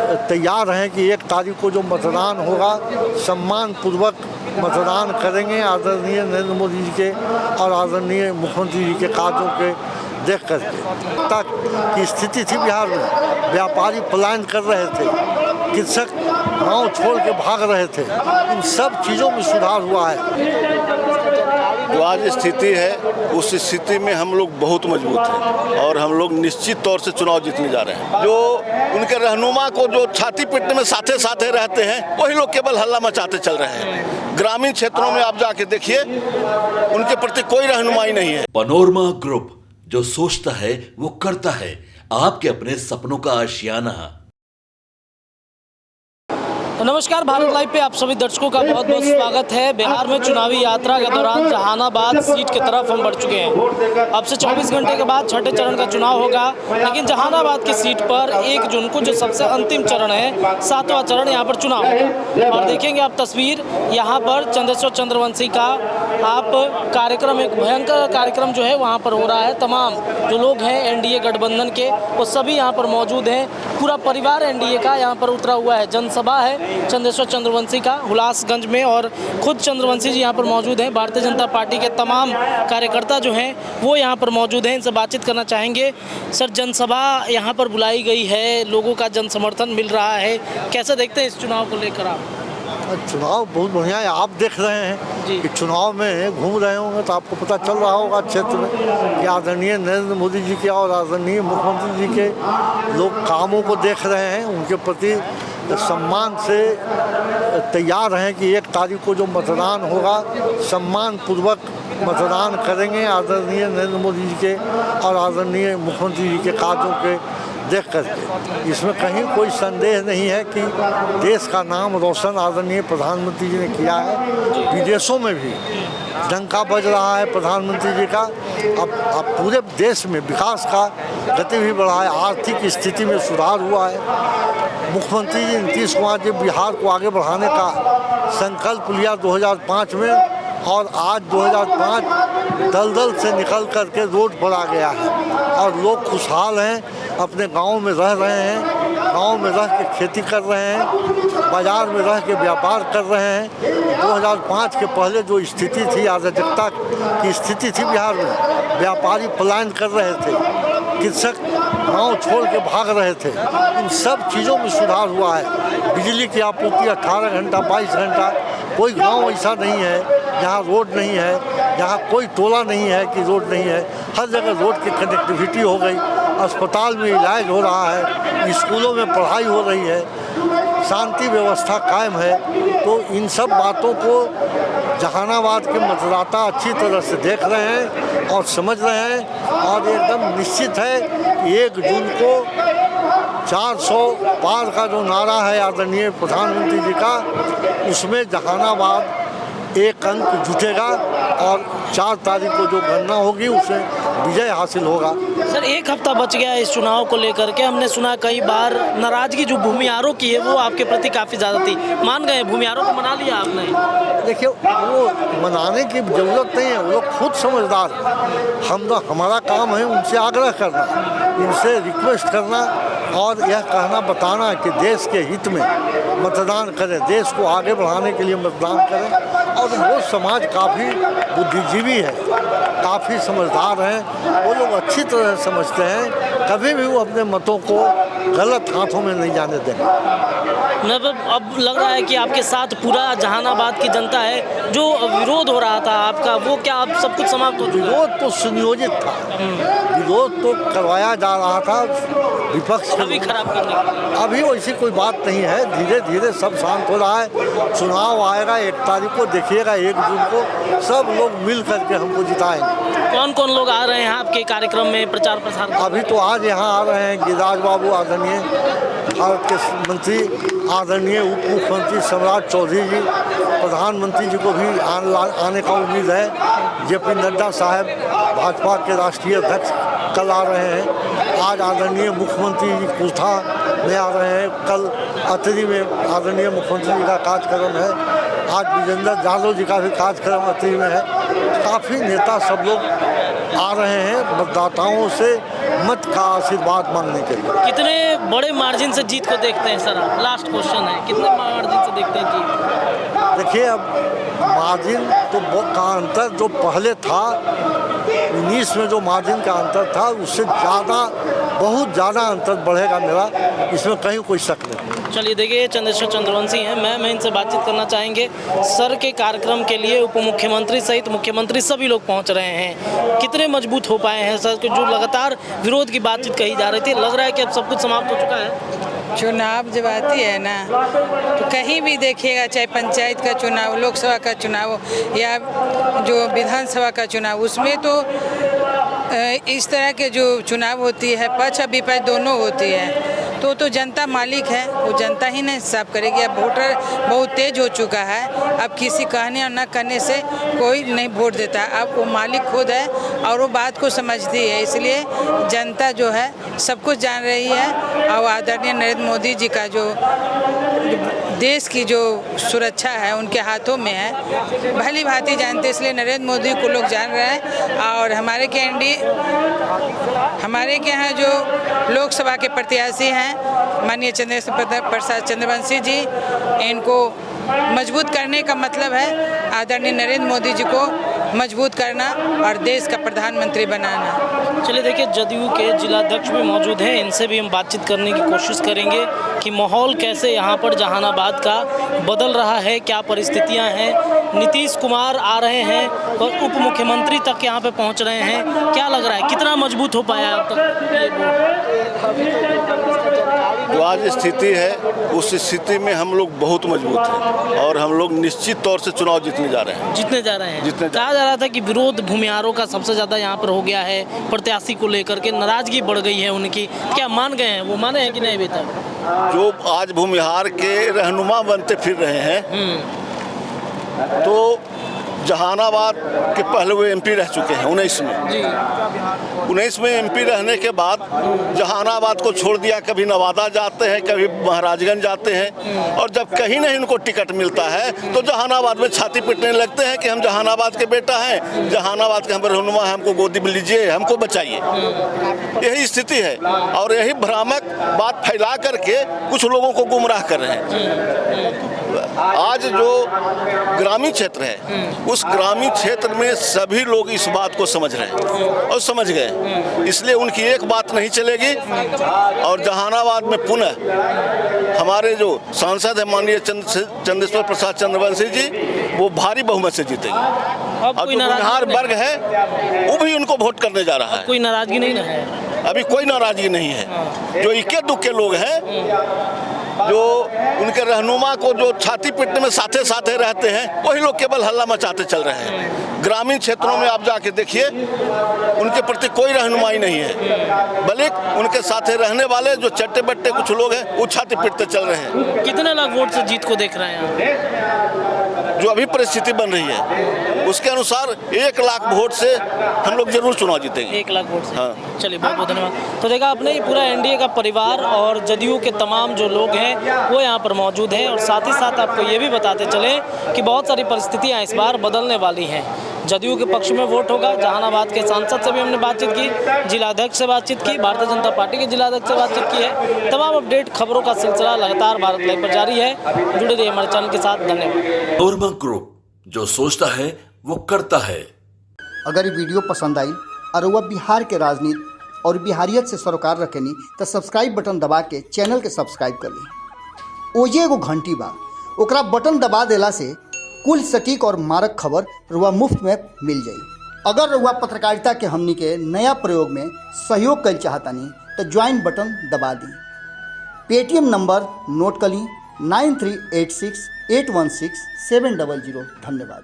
तैयार हैं कि 1 तारीख को जो मतदान होगा सम्मान पूर्वक मतदान करेंगे आदरणीय नरेंद्र मोदी जी के और आदरणीय मुख्यमंत्री जी के कार्यों के देख करके। तक की स्थिति थी बिहार में, व्यापारी पलायन कर रहे थे, कृषक गांव छोड़ के भाग रहे थे, इन सब चीज़ों में सुधार हुआ है। जो आज स्थिति है उस स्थिति में हम लोग बहुत मजबूत हैं और हम लोग निश्चित तौर से चुनाव जीतने जा रहे हैं। जो उनके रहनुमा को जो छाती पीटने में साथे साथे रहते हैं वही लोग केवल हल्ला मचाते चल रहे हैं। ग्रामीण क्षेत्रों में आप जाके देखिए उनके प्रति कोई रहनुमाई नहीं है। पैनोरमा ग्रुप, जो सोचता है वो करता है, आपके अपने सपनों का आशियाना। नमस्कार, भारत लाइव पे आप सभी दर्शकों का बहुत बहुत स्वागत है। बिहार में चुनावी यात्रा के दौरान जहानाबाद सीट की तरफ हम बढ़ चुके हैं। अब से 24 घंटे के बाद छठे चरण का चुनाव होगा, लेकिन जहानाबाद की सीट पर 1 जून को जो सबसे अंतिम चरण है, 7वां चरण यहाँ पर चुनाव होगा। और देखेंगे आप तस्वीर, यहाँ पर चंद्रेश्वर चंद्रवंशी का आप कार्यक्रम, एक भयंकर कार्यक्रम जो है वहाँ पर हो रहा है। तमाम जो लोग हैं एनडीए गठबंधन के, वो सभी यहाँ पर मौजूद हैं। पूरा परिवार एनडीए का यहाँ पर उतरा हुआ है। जनसभा है चंद्रेश्वर चंद्रवंशी का हुलासगंज में, और खुद चंद्रवंशी जी यहाँ पर मौजूद हैं। भारतीय जनता पार्टी के तमाम कार्यकर्ता जो हैं वो यहाँ पर मौजूद हैं, इनसे बातचीत करना चाहेंगे। सर, जनसभा यहाँ पर बुलाई गई है, लोगों का जन समर्थन मिल रहा है, कैसे देखते हैं इस चुनाव को लेकर आप? चुनाव बहुत बढ़िया है। आप देख रहे हैं कि चुनाव में घूम रहे होंगे तो आपको पता चल रहा होगा क्षेत्र में कि आदरणीय नरेंद्र मोदी जी के और आदरणीय मुख्यमंत्री जी के लोग कामों को देख रहे हैं, उनके प्रति सम्मान से तैयार हैं कि 1 तारीख को जो मतदान होगा सम्मान पूर्वक मतदान करेंगे आदरणीय नरेंद्र मोदी जी के और आदरणीय मुख्यमंत्री जी के कार्यों के देख करके। इसमें कहीं कोई संदेह नहीं है कि देश का नाम रोशन आदरणीय प्रधानमंत्री जी ने किया है। विदेशों में भी डंका बज रहा है प्रधानमंत्री जी का। अब पूरे देश में विकास का गति भी बढ़ा है, आर्थिक स्थिति में सुधार हुआ है। मुख्यमंत्री जी नीतीश कुमार जी बिहार को आगे बढ़ाने का संकल्प लिया 2005 में, और आज 2005 दलदल से निकल करके रोड पर आ गया है और लोग खुशहाल हैं, अपने गांव में रह रहे हैं, गांव में रह के खेती कर रहे हैं, बाजार में रह के व्यापार कर रहे हैं। 2005 के पहले जो स्थिति थी, अराजकता की स्थिति थी बिहार में, व्यापारी पलायन कर रहे थे, कृषक गांव छोड़ के भाग रहे थे, इन सब चीज़ों में सुधार हुआ है। बिजली की आपूर्ति 18 घंटा 22 घंटा, कोई गांव ऐसा नहीं है जहाँ रोड नहीं है, जहाँ कोई टोला नहीं है कि रोड नहीं है। हर जगह रोड की कनेक्टिविटी हो गई, अस्पताल में इलाज हो रहा है, स्कूलों में पढ़ाई हो रही है, शांति व्यवस्था कायम है। तो इन सब बातों को जहानाबाद के मतदाता अच्छी तरह से देख रहे हैं और समझ रहे हैं, और एकदम निश्चित है कि 1 जून को 400 पार का जो नारा है आदरणीय प्रधानमंत्री जी का, उसमें जहानाबाद 1 अंक जुटेगा और 4 तारीख को जो गणना होगी उसे विजय हासिल होगा। सर, 1 हफ्ता बच गया है इस चुनाव को लेकर के। हमने सुना कई बार नाराजगी जो भूमिहारों की है वो आपके प्रति काफ़ी ज़्यादा थी, मान गए भूमिहारों को? मना लिया आपने? देखिए, वो मनाने की ज़रूरत नहीं है, वो लोग खुद समझदार। हमारा काम है उनसे आग्रह करना, उनसे रिक्वेस्ट करना और यह कहना बताना कि देश के हित में मतदान करें, देश को आगे बढ़ाने के लिए मतदान करें। और वो समाज काफ़ी बुद्धिजीवी है, काफ़ी समझदार हैं, वो लोग अच्छी तरह से समझते हैं, कभी भी वो अपने मतों को गलत हाथों में नहीं जाने देंगे। अब लग रहा है कि आपके साथ पूरा जहानाबाद की जनता है। जो विरोध हो रहा था आपका, वो क्या अब सब कुछ समाप्त हो चुका है? विरोध तो सुनियोजित था, विरोध तो करवाया जा रहा था विपक्ष अभी खराब करने। अभी वैसी कोई बात नहीं है, धीरे धीरे सब शांत हो रहा है। चुनाव आएगा 1 तारीख को, देखिएगा 1 जून को सब लोग मिल करके हमको जिताएंगे। कौन कौन लोग आ रहे हैं आपके कार्यक्रम में प्रचार प्रसार? अभी तो आज यहाँ आ रहे हैं गिरिराज बाबू, आदरणीय भारत के मंत्री, आदरणीय उप मुख्यमंत्री सम्राट चौधरी जी, प्रधानमंत्री जी को भी आने का उम्मीद है। जेपी नड्डा साहब भाजपा के राष्ट्रीय अध्यक्ष कल आ रहे हैं। आज आदरणीय मुख्यमंत्री जी कुर्था में आ रहे हैं, कल अतरी में आदरणीय मुख्यमंत्री जी का कार्यक्रम है, आज विजेंद्र यादव जी का भी कार्यक्रम अतरी में है। काफ़ी नेता सब लोग आ रहे हैं, मतदाताओं से मत का आशीर्वाद मांगने के लिए। कितने बड़े मार्जिन से जीत को देखते हैं सर आप? लास्ट क्वेश्चन है, कितने मार्जिन से देखते हैं जीत? देखिए, अब मार्जिन तो का अंतर जो पहले था 19 में जो मार्जिन का अंतर था उससे ज़्यादा, बहुत ज़्यादा अंतर बढ़ेगा मेरा, इसमें कहीं कोई शक नहीं। चलिए देखिए, चंद्रेश्वर चंद्रवंशी हैं, मैं इनसे बातचीत करना चाहेंगे। सर के कार्यक्रम के लिए उप मुख्यमंत्री सहित मुख्यमंत्री सभी लोग पहुंच रहे हैं, कितने मजबूत हो पाए हैं सर के? जो लगातार विरोध की बातचीत कही जा रही थी, लग रहा है कि अब सब कुछ समाप्त हो चुका है। चुनाव जब आती है ना, तो कहीं भी देखिएगा, चाहे पंचायत का चुनाव, लोकसभा का चुनाव या जो विधानसभा का चुनाव, उसमें तो इस तरह के जो चुनाव होती है, पक्ष और विपक्ष दोनों होती है, तो जनता मालिक है, वो जनता ही नहीं हिसाब करेगी। अब वोटर बहुत तेज हो चुका है, अब किसी कहने और न कहने से कोई नहीं वोट देता, अब वो मालिक खुद है और वो बात को समझती है, इसलिए जनता जो है सब कुछ जान रही है। और आदरणीय नरेंद्र मोदी जी का जो देश की जो सुरक्षा है उनके हाथों में है, भली भांति जानते, इसलिए नरेंद्र मोदी को लोग जान रहे हैं। और हमारे के यहाँ जो लोकसभा के प्रत्याशी हैं माननीय चंद्रेश्वर प्रसाद चंद्रवंशी जी, इनको मजबूत करने का मतलब है आदरणीय नरेंद्र मोदी जी को मजबूत करना और देश का प्रधानमंत्री बनाना। चलिए देखिए, जदयू के जिलाध्यक्ष भी मौजूद हैं, इनसे भी हम बातचीत करने की कोशिश करेंगे कि माहौल कैसे यहाँ पर जहानाबाद का बदल रहा है, क्या परिस्थितियाँ हैं। नीतीश कुमार आ रहे हैं और उप मुख्यमंत्री तक यहाँ पे पहुँच रहे हैं, क्या लग रहा है कितना मजबूत हो पाया अब तक ये वोट? जो आज स्थिति है उस स्थिति में हम लोग बहुत मजबूत हैं और हम लोग निश्चित तौर से चुनाव जीतने जा रहे हैं। कहा जा रहा था कि विरोध भूमिहारों का सबसे ज़्यादा यहाँ पर हो गया है, प्रत्याशी को लेकर के नाराजगी बढ़ गई है उनकी, क्या मान गए हैं? वो माने हैं कि नहीं अभी तक? जो आज भूमिहार के रहनुमा बनते फिर रहे हैं, तो जहानाबाद के पहले वो एमपी रह चुके हैं 19 में एमपी रहने के बाद जहानाबाद को छोड़ दिया, कभी नवादा जाते हैं, कभी महाराजगंज जाते हैं, और जब कहीं नहीं उनको टिकट मिलता है तो जहानाबाद में छाती पीटने लगते हैं कि हम जहानाबाद के बेटा हैं, जहानाबाद के हम रहनुमा हैं, हमको गोदी में लीजिए, हमको बचाइए। यही स्थिति है और यही भ्रामक बात फैला करके कुछ लोगों को गुमराह कर रहे हैं। आज जो ग्रामीण क्षेत्र है उस ग्रामीण क्षेत्र में सभी लोग इस बात को समझ रहे हैं और समझ गए, इसलिए उनकी एक बात नहीं चलेगी और जहानाबाद में पुनः हमारे जो सांसद है माननीय चंद्रेश्वर प्रसाद चंद्रवंशी जी, वो भारी बहुमत से जीतेंगे। अब जो भूमिहार वर्ग है वो भी उनको वोट करने जा रहा है। कोई नाराजगी नहीं है? अभी कोई नाराजगी नहीं है। जो इक्के दुक्के लोग हैं, जो उनके रहनुमा को जो छाती पीटने में साथे साथे रहते हैं, वही लोग केवल हल्ला मचाते चल रहे हैं। ग्रामीण क्षेत्रों में आप जाके देखिए, उनके प्रति कोई रहनुमाई नहीं है, बल्कि उनके साथे रहने वाले जो चट्टे बट्टे कुछ लोग हैं वो छाती पीटते चल रहे हैं। कितने लाख वोट से जीत को देख रहे हैं? जो अभी परिस्थिति बन रही है उसके अनुसार 1 लाख वोट से हम लोग जरूर चुनाव जीतेंगे। 1 लाख वोट से? हाँ। चलिए, बहुत बहुत धन्यवाद। तो देखा आपने, पूरा एनडीए का परिवार और जदयू के तमाम जो लोग हैं वो यहाँ पर मौजूद हैं, और साथ ही साथ आपको ये भी बताते चले कि बहुत सारी परिस्थितियाँ इस बार बदलने वाली हैं। जदयू के पक्ष में वोट होगा। जहानाबाद के सांसद से भी हमने बातचीत की, जिलाध्यक्ष से बातचीत की, भारतीय जनता पार्टी के जिलाध्यक्ष से बातचीत की है। तमाम अपडेट खबरों का सिलसिला लगातार भारत लाइव पर जारी है। जुड़े रहिए हमारे चैनल के साथ। धन्यवाद। नोरमा ग्रुप, जो सोचता है वो करता है। अगर ये वीडियो पसंद आई और वह बिहार के राजनीति और बिहारियत से सरोकार रखेनी तो सब्सक्राइब बटन दबा के चैनल के सब्सक्राइब कर ली। ओजे एगो घंटी बा, ओकरा बटन दबा देला से कुल सटीक और मारक खबर रुआ मुफ्त में मिल जाई। अगर रुआ पत्रकारिता के हमनी के नया प्रयोग में सहयोग कर चाहतानी तो ज्वाइन बटन दबा दी। पेटीएम नंबर नोट कर ली 9386 816 700। धन्यवाद।